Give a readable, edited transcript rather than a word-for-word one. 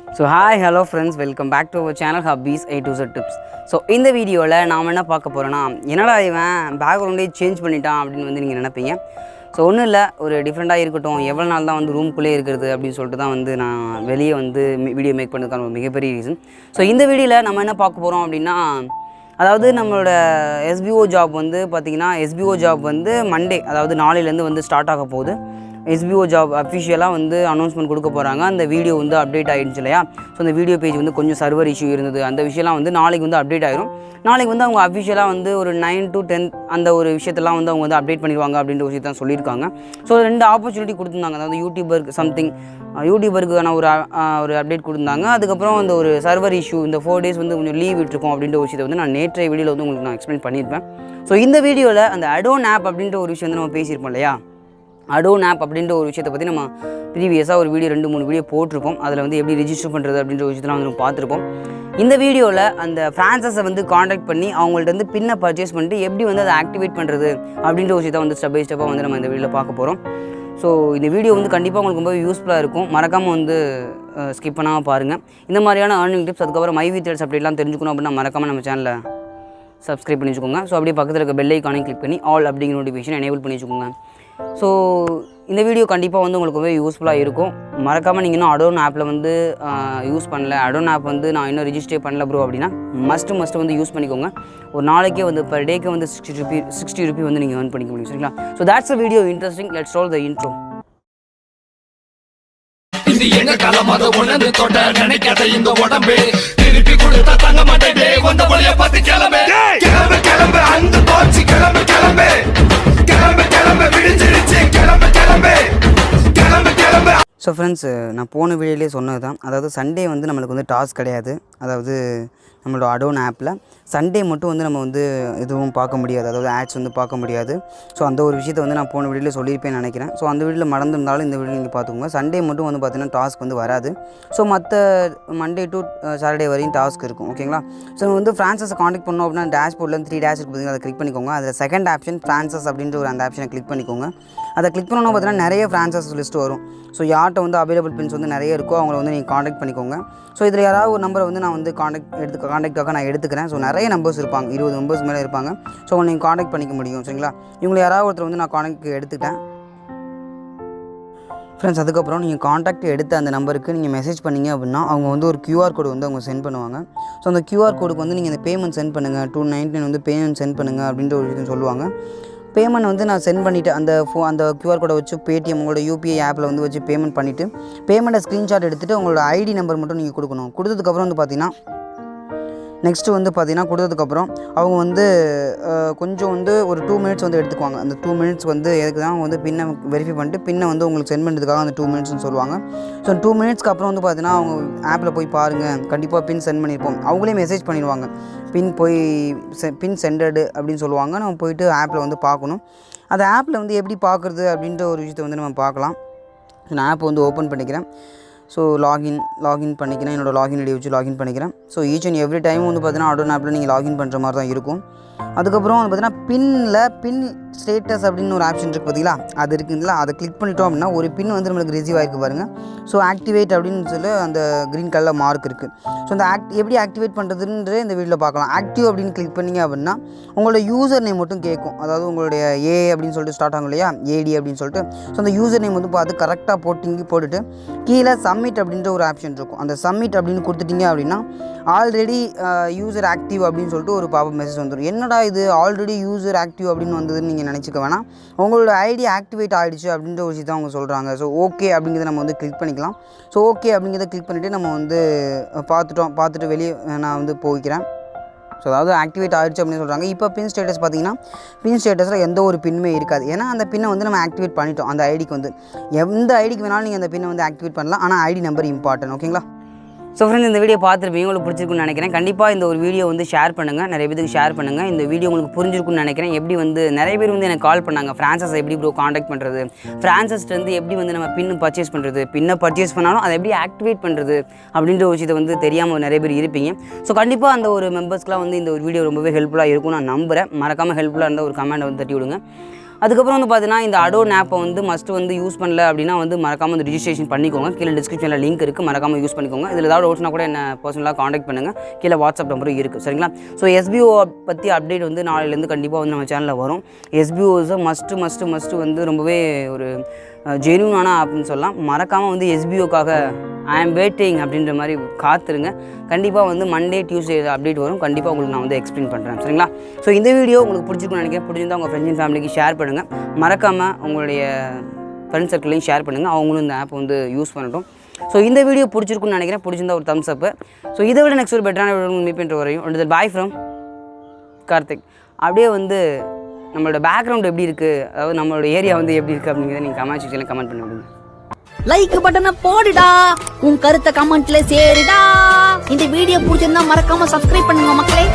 So hi, hello friends, welcome back to our channel Hobbies A to Z Tips. So இந்த வீடியோவில் நாம் என்ன பார்க்க போகிறோன்னா, என்னடா இவன் பேக்ரவுண்டே சேஞ்ச் பண்ணிட்டான் அப்படின்னு வந்து நீங்கள் நினைப்பீங்க. ஸோ ஒன்றும் இல்லை, ஒரு டிஃப்ரெண்ட்டாக இருக்கட்டும், எவ்வளோ நாள் தான் வந்து ரூம்குள்ளே இருக்கிறது அப்படின்னு சொல்லிட்டு தான் வந்து நான் வெளியே வந்து வீடியோ மேக் பண்ணுறதுக்கான ஒரு மிகப்பெரிய ரீசன். ஸோ இந்த வீடியோவில் நம்ம என்ன பார்க்க போகிறோம் அப்படின்னா, அதாவது நம்மளோட எஸ்பிஓ ஜாப் வந்து பார்த்திங்கன்னா, எஸ்பிஓ ஜாப் வந்து மண்டே, அதாவது நாளையிலேருந்து வந்து ஸ்டார்ட் ஆக போகுது. எஸ்பிஓ ஜாப் அஃபிஷியலாக வந்து அனௌன்ஸ்மெண்ட் கொடுக்க போகிறாங்க. அந்த வீடியோ வந்து அப்டேட் ஆகிடுச்சு இல்லையா? ஸோ அந்த வீடியோ பேஜ் வந்து கொஞ்சம் சர்வர் இஷ்யூ இருந்தது. அந்த விஷயம்லாம் வந்து நாளைக்கு வந்து அப்டேட் ஆகிரும். நாளைக்கு வந்து அவங்க அஃபிஷியலாக வந்து ஒரு 9 to 10 அந்த ஒரு விஷயத்தெல்லாம் வந்து அவங்க வந்து அப்டேட் பண்ணிடுவாங்க அப்படின்ற விஷயத்தை தான் சொல்லியிருக்காங்க. ஸோ 2 ஆப்பர்ச்சுனிட்டி கொடுத்துருந்தாங்க. அதாவது யூடியூபருக்கு சம்திங் யூடியூபருக்கான ஒரு அப்டேட் கொடுத்துருந்தாங்க. அதுக்கப்புறம் அந்த ஒரு சர்வர் இஷ்யூ, இந்த 4 days வந்து கொஞ்சம் லீவ் விட்டுருக்கோம் அப்படின்ற ஒரு விஷயத்தை வந்து நான் நேற்றைய வீடியோவில் வந்து உங்களுக்கு நான் எக்ஸ்பிளைன் பண்ணியிருப்பேன். ஸோ இந்த வீடியோவில் அந்த அடோன் ஆப் அப்படின்ற ஒரு விஷயம் வந்து நம்ம பேசியிருப்போம் இல்லையா? அடோன் ஆப் அப்படின்ற ஒரு விஷயத்தை பற்றி நம்ம ப்ரீவியஸாக ஒரு வீடியோ 2-3 வீடியோ போட்டிருப்போம். அதில் வந்து எப்படி ரிஜிஸ்டர் பண்ணுறது அப்படின்ற ஒரு விஷயத்தெல்லாம் வந்து நம்ம பார்த்துருப்போம். இந்த வீடியோவில் அந்த ஃப்ரான்சஸை வந்து காண்டாக்ட் பண்ணி அவங்கள்ட்ட வந்து பின்னை பர்ச்சேஸ் பண்ணிட்டு எப்படி வந்து அதை ஆக்டிவேட் பண்ணுறது அப்படின்ற ஒரு விஷயத்தை வந்து ஸ்டெப் பை ஸ்டெப்பாக வந்து நம்ம இந்த வீடியோவில் பார்க்க போகிறோம். ஸோ இந்த வீடியோ வந்து கண்டிப்பாக உங்களுக்கு ரொம்ப யூஸ்ஃபுல்லாக இருக்கும். மறக்காமல் வந்து ஸ்கிப் பண்ணாமல் பாருங்கள். இந்த மாதிரியான ஏர்னிங் டிப்ஸ், அதுக்கப்புறம் மை வீடியோஸ் அப்படிலாம் தெரிஞ்சுக்கணும் அப்படின்னா மறக்காமல் நம்ம சேனலை சப்ஸ்கிரைப் பண்ணி வச்சுக்கோங்க. ஸோ அப்படியே பக்கத்தில் இருக்க பெல் ஐக்கானை கிளிக் பண்ணி ஆல் அப்படிங்கிற நோட்டிஃபிகேஷன் எனேபிள் பண்ணி வச்சுக்கோங்க. ஸோ இந்த வீடியோ கண்டிப்பாக வந்து உங்களுக்கு ரொம்ப யூஸ்ஃபுல்லாக இருக்கும். மறக்காமல் நீங்கள் இன்னும் அடோன் ஆப்பில் வந்து யூஸ் பண்ணல, அடோன் ஆப் வந்து நான் இன்னும் ரிஜிஸ்டர் பண்ணல ப்ரோ அப்படின்னா மஸ்ட்டு வந்து யூஸ் பண்ணிக்கோங்க. ஒரு நாளைக்கே வந்து பர் டேக்கு வந்து 60 ரூபி வந்து நீங்கள் ஏர்ன் பண்ணிக்க முடியும். சரிங்களா? So that's a video interesting. Let's roll the intro. இது எங்க காலமாத உணர்ந்து தொட்ட நினைக்காத இந்த உடம்பு திருப்பி கொடுத்த தங்க மாட்டே வந்த வழிய பார்த்து கிளம்பு கிளம்பு கிளம்பு அந்த போச்சு கிளம்பு கிளம்பு கிளம்பு கிளம்பு விடிஞ்சிருச்சு கிளம்பு கிளம்பு கிளம்பு கிளம்பு. ஸோ ஃப்ரெண்ட்ஸ், நான் போன வீடியோலேயே சொன்னது தான். அதாவது சண்டே வந்து நம்மளுக்கு வந்து டாஸ்க் கிடையாது. அதாவது நம்மளோட அடோன் ஆப்பில் சண்டே மட்டும் வந்து நம்ம வந்து எதுவும் பார்க்க முடியாது, அதாவது ஆட்ஸ் வந்து பார்க்க முடியாது. ஸோ அந்த ஒரு விஷயத்தை வந்து நான் போன வீடியோவில் சொல்லியிருப்பேன்னு நினைக்கிறேன். ஸோ அந்த வீடியோவில் மறந்துருந்தாலும் இந்த வீடியோ நீங்கள் பார்த்துக்கோங்க. சண்டே மட்டும் வந்து பார்த்தீங்கன்னா டாஸ்க் வந்து வராது. ஸோ மற்ற மண்டே டு சாட்டர்டே வரையும் டாஸ்க் இருக்கும். ஓகேங்களா? ஸோ வந்து ஃப்ரான்சஸை காண்டாக்ட் பண்ணோம் அப்படின்னா டேஷ்போர்டில் 3 டேஷ் இருக்குது, அதை கிளிக் பண்ணிக்கோங்க. அதில் செகண்ட் ஆப்ஷன் ஃப்ரான்சஸ் அப்படின்ற ஒரு அந்த ஆப்ஷனை கிளிக் பண்ணிக்கோங்க. அதை கிளிக் பண்ணோன்னா பார்த்தீங்கன்னா நிறைய ஃப்ரான்சஸ் லிஸ்ட் வரும். ஸோ யார்கிட்ட வந்து அவைலபிள் பின்ஸ் வந்து நிறைய இருக்கோ அவங்கள வந்து நீங்கள் காண்டாக்ட் பண்ணிக்கோங்க. ஸோ இதில் யாராவது ஒரு நம்பரை வந்து நான் வந்து காண்டாக்டாக நான் எடுத்துக்கிறேன். ஸோ நிறைய நம்பர்ஸ் இருப்பாங்க, 20 நம்பர்ஸ் மேலே இருப்பாங்க. ஸோ உங்களை நீங்கள் காண்டாக்ட் பண்ணிக்க முடியும். சரிங்களா? இவங்களை யாராவது ஒருத்தர் வந்து நான் காண்டாக்ட் எடுத்துக்கிட்டேன் ஃப்ரெண்ட்ஸ். அதுக்கப்புறம் நீங்கள் காண்டாக்ட் எடுத்த அந்த நம்பருக்கு நீங்கள் மெசேஜ் பண்ணிங்க அப்படின்னா அவங்க வந்து ஒரு QR கோடு வந்து அவங்க சென்ட் பண்ணுவாங்க. ஸோ அந்த QR கோடுக்கு வந்து நீங்கள் இந்த பேமெண்ட் சென்ட் பண்ணுங்கள், 299 வந்து பேமெண்ட் சென்ட் பண்ணுங்கள் அப்படின்ற ஒரு விஷயம் சொல்லுவாங்க. பேமெண்ட் வந்து நான் சென்ட் பண்ணிவிட்டு அந்த QR கோடை வச்சு பேடிஎம் உங்களோட UPI ஆப்பில் வந்து வச்சு பேமெண்ட் பண்ணிவிட்டு பேமெண்ட்டை ஸ்க்ரீன்ஷாட் எடுத்துகிட்டு உங்களோட ஐடி நம்பர் மட்டும் நீங்கள் கொடுக்கணும். கொடுத்ததுக்கப்புறம் வந்து பார்த்தீங்கன்னா நெக்ஸ்ட்டு வந்து பார்த்திங்கன்னா கொடுத்ததுக்கப்புறம் அவங்க வந்து கொஞ்சம் வந்து ஒரு 2 minutes வந்து எடுத்துக்குவாங்க. அந்த 2 minutes வந்து எதுக்கு தான் வந்து பின்னை வெரிஃபை பண்ணிட்டு பின்னை வந்து உங்களுக்கு சென்ட் பண்ணுறதுக்காக அந்த 2 minutesன்னு சொல்லுவாங்க. ஸோ 2 minutesக்கு அப்புறம் வந்து பார்த்தீங்கன்னா அவங்க ஆப்பில் போய் பாருங்கள், கண்டிப்பாக பின் சென்ட் பண்ணியிருப்போம். அவங்களே மெசேஜ் பண்ணிடுவாங்க, பின் சென்டடு அப்படின்னு சொல்லுவாங்க. நம்ம போயிட்டு ஆப்பில் வந்து பார்க்கணும். அந்த ஆப்பில் வந்து எப்படி பார்க்குறது அப்படின்ற ஒரு விஷயத்தை வந்து நம்ம பார்க்கலாம். நான் ஆப் வந்து ஓப்பன் பண்ணிக்கிறேன். ஸோ லாகின் பண்ணிக்கிறேன். என்னோடய லாகின் ஐடி வச்சு லாகின் பண்ணிக்கிறேன். So each and every time வந்து பார்த்தீங்கன்னா அடோன் ஆப்பில் நீங்கள் லாகின் பண்ணுற மாதிரி தான் இருக்கும். அதுக்கப்புறம் வந்து பார்த்தீங்கன்னா பின் ஸ்டேட்டஸ் அப்படின்னு ஒரு ஆப்ஷன் இருக்குது பார்த்தீங்களா? அது இருக்குங்களா? அதை கிளிக் பண்ணிட்டோம் அப்படின்னா ஒரு பின் வந்து நம்மளுக்கு ரிசீவ் ஆகிருக்கு பாருங்கள். ஸோ ஆக்டிவேட் அப்படின்னு சொல்லி அந்த க்ரீன் கலரில் மார்க் இருக்குது. ஸோ அந்த எப்படி ஆக்டிவேட் பண்ணுறதுன்ற இந்த வீடியோவில் பார்க்கலாம். ஆக்டிவ் அப்படின்னு கிளிக் பண்ணிங்க அப்படின்னா உங்களோட யூசர் நேம் மட்டும் கேட்கும். அதாவது உங்களுடைய ஏ அப்படின்னு சொல்லிட்டு ஸ்டார்ட் ஆகும் இல்லையா? ஏடி அப்படின்னு சொல்லிட்டு. ஸோ அந்த யூசர் நேம் வந்து பார்த்து கரெக்டாக போட்டுட்டு கீழே சப்மிட் அப்படின்ற ஒரு ஆப்ஷன் இருக்கும். அந்த சப்மிட் அப்படின்னு கொடுத்துட்டிங்க அப்படின்னா ஆல்ரெடி யூசர் ஆக்டிவ் அப்படின்னு சொல்லிட்டு ஒரு பாப்பப் மெசேஜ் வந்துடும். என்னடா இது ஆல்ரெடி யூசர் ஆக்டிவ் அப்படின்னு வந்ததுன்னு நீங்கள் நினச்சிக்க வேணாம். உங்களோட ஐடி ஆக்டிவேட் ஆகிடுச்சு அப்படின்ற ஒரு விஷயத்தை அவங்க சொல்கிறாங்க. ஸோ ஓகே அப்படிங்கிறத நம்ம வந்து கிளிக் பண்ணிக்கலாம். ஸோ ஓகே அப்படிங்கிறத கிளிக் பண்ணிவிட்டு நம்ம வந்து பார்த்துட்டு வெளியே நான் வந்து போய்க்கிறேன். ஸோ அதாவது ஆக்டிவேட் ஆகிடுச்சு அப்படின்னு சொல்கிறாங்க. இப்போ பின் ஸ்டேட்டஸ் பார்த்தீங்கன்னா பின் ஸ்டேட்டஸில் எந்த ஒரு பின்னுமே இருக்காது. ஏன்னா அந்த பின்னை வந்து நம்ம ஆக்டிவேட் பண்ணிட்டோம். அந்த ஐடிக்கு வந்து எந்த ஐடிக்கு வேணாலும் நீங்கள் அந்த பின்னை வந்து ஆக்டிவேட் பண்ணலாம். ஆனால் ஐடி நம்பர் இம்பார்ட்டன்ட். ஓகேங்களா? ஸோ ஃப்ரெண்ட்ஸ், இந்த வீடியோ பார்த்துருப்பீங்க, உங்களுக்கு பிடிச்சிருக்குன்னு நினைக்கிறேன். கண்டிப்பாக இந்த ஒரு வீடியோ வந்து ஷேர் பண்ணுங்கள், நிறைய பேருக்கு ஷேர் பண்ணுங்கள். இந்த வீடியோ உங்களுக்கு புரிஞ்சிருக்குன்னு நினைக்கிறேன். எப்படி வந்து நிறைய பேர் வந்து எனக்கு கால் பண்ணாங்க, ஃப்ரான்சஸ் எப்படி ப்ரோ காண்டாக்ட் பண்ணுறது, ஃப்ரான்சஸ்லேருந்து எப்படி வந்து நம்ம பின்னு பர்ச்சேஸ் பண்ணுறது, பின்னை பர்ச்சேஸ் பண்ணாலும் அதை எப்படி ஆக்டிவேட் பண்ணுறது அப்படின்ற ஒரு விஷயத்தை வந்து தெரியாமல் நிறைய பேர் இருப்பீங்க. ஸோ கண்டிப்பாக அந்த ஒரு மெம்பர்ஸ்க்குலாம் வந்து இந்த ஒரு வீடியோ ரொம்பவே ஹெல்ப்ஃபுல்லாக இருக்கும் நான் நம்புகிறேன். மறக்காமல் ஹெல்ப்ஃபுல்லாக இருந்தால் ஒரு கமெண்ட் வந்து தட்டி விடுங்க. அதுக்கப்புறம் வந்து பார்த்தீங்கன்னா இந்த Adonn ஆப்பை வந்து மஸ்ட்டு வந்து யூஸ் பண்ணல அப்படின்னா வந்து மறக்காமல் வந்து ரிஜிஸ்ட்ரேஷன் பண்ணிக்கோங்க. கீழே டிஸ்கிரிப்ஷனில் லிங்க் இருக்குது, மறக்காமல் யூஸ் பண்ணிக்கோங்க. இதில் ஏதாவது டவுட்ஸ்னா கூட என்ன பர்சனலாக காண்டாக்ட் பண்ணுங்கள். கீழே வாட்ஸ்அப் நம்பரும் இருக்குது, சரிங்களா? ஸோ SBO பற்றி அப்டேட் வந்து நாளையிலேருந்து கண்டிப்பாக வந்து நம்ம சேனலில் வரும். SBO இஸ் மஸ்ட்டு வந்து ரொம்பவே ஒரு ஜென்யூனான ஆப்னு சொல்லலாம். மறக்காமல் வந்து SBOக்காக ஐ ஆம் வெயிட்டிங் அப்படின்ற மாதிரி காத்துருங்க. கண்டிப்பாக வந்து மண்டே டியூஸ்டே அப்டேட் வரும். கண்டிப்பாக உங்களுக்கு நான் வந்து எக்ஸ்பிளைன் பண்ணுறேன், சரிங்களா? ஸோ இந்த வீடியோ உங்களுக்கு பிடிச்சிருக்குன்னு நினைக்கிறேன். பிடிச்சிருந்தா உங்கள் ஃப்ரெண்ட்ஸ் அண்ட் ஃபேமிலிக்கு ஷேர் பண்ணுங்கள். மறக்காமல் உங்களுடைய ஃப்ரெண்ட்ஸ் சர்க்கிளையும் ஷேர் பண்ணுங்கள், அவங்களும் இந்த ஆப் வந்து யூஸ் பண்ணட்டும். ஸோ இந்த வீடியோ பிடிச்சிருக்குன்னு நினைக்கிறேன். பிடிச்சிருந்தா ஒரு தம்ஸ் அப்பு. ஸோ இதை விட நெக்ஸ்ட் ஒரு பெட்டரான வீடியோ மீட் பண்ணுற வரையும் பாய் ஃப்ரம் கார்த்திக். அப்படியே வந்து நம்மளோட பேக்ரவுண்ட் எப்படி இருக்குது, அதாவது நம்மளோட ஏரியா வந்து எப்படி இருக்குது அப்படிங்கிறத நீங்கள் கமெண்ட் செக்ஷனில் கமெண்ட் பண்ணி விடுங்க. லைக் பட்டனை போடுடா, உன் கருத்தை கமெண்ட்ல சேருடா. இந்த வீடியோ பிடிச்சிருந்தா மறக்காம சப்ஸ்கிரைப் பண்ணுங்க மக்களே.